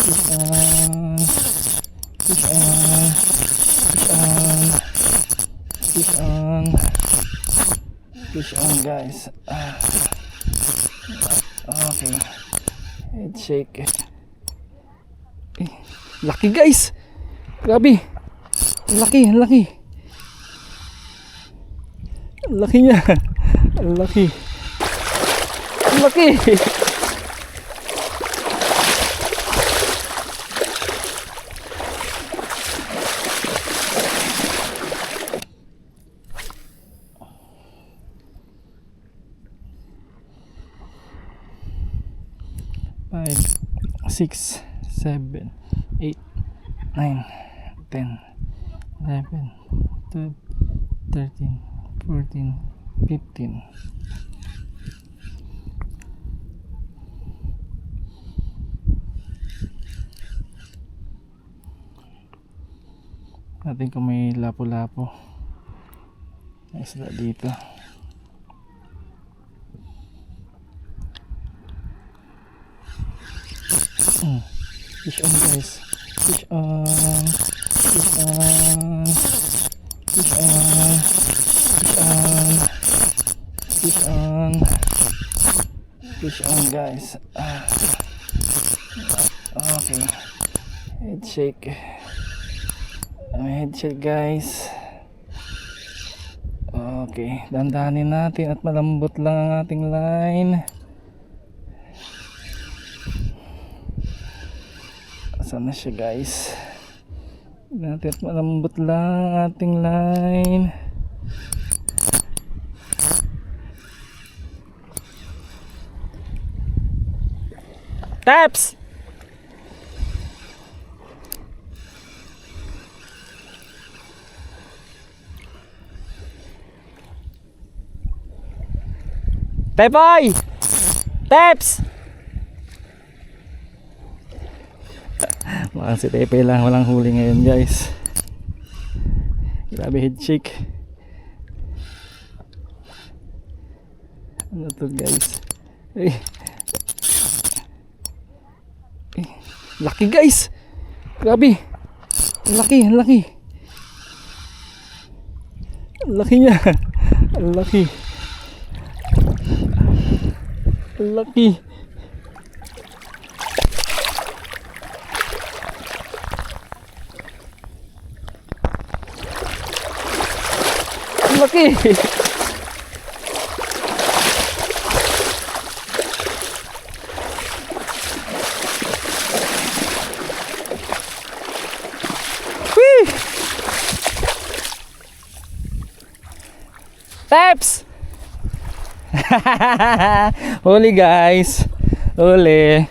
Fish on. Fish on. Fish on guys. Okay. Head shake. Laki guys. Grabe. Laki. Laki niya. Laki. Laki. Five, 6, 7, 8, 9, 10, 11, 12, 13, 14, 15. Natin kung may lapo-lapo na isda dito. Fish on guys. Fish on. Fish on. Fish on. Fish on. Fish on. Fish on guys. Okay. Head shake. Head shake guys. Okay. Dandahanin natin at malambot lang ang ating line. Saan na siya guys? Natin at malambot lang ang ating line. Taps! Tepoy! Taps! Baka si Tepe lang walang huli ngayon guys. Grabe head shake. Ano to guys? Laki guys. Grabe. Laki. Laki niya. Laki. Laki. Laki. Whee! Taps! Huli guys. Huli.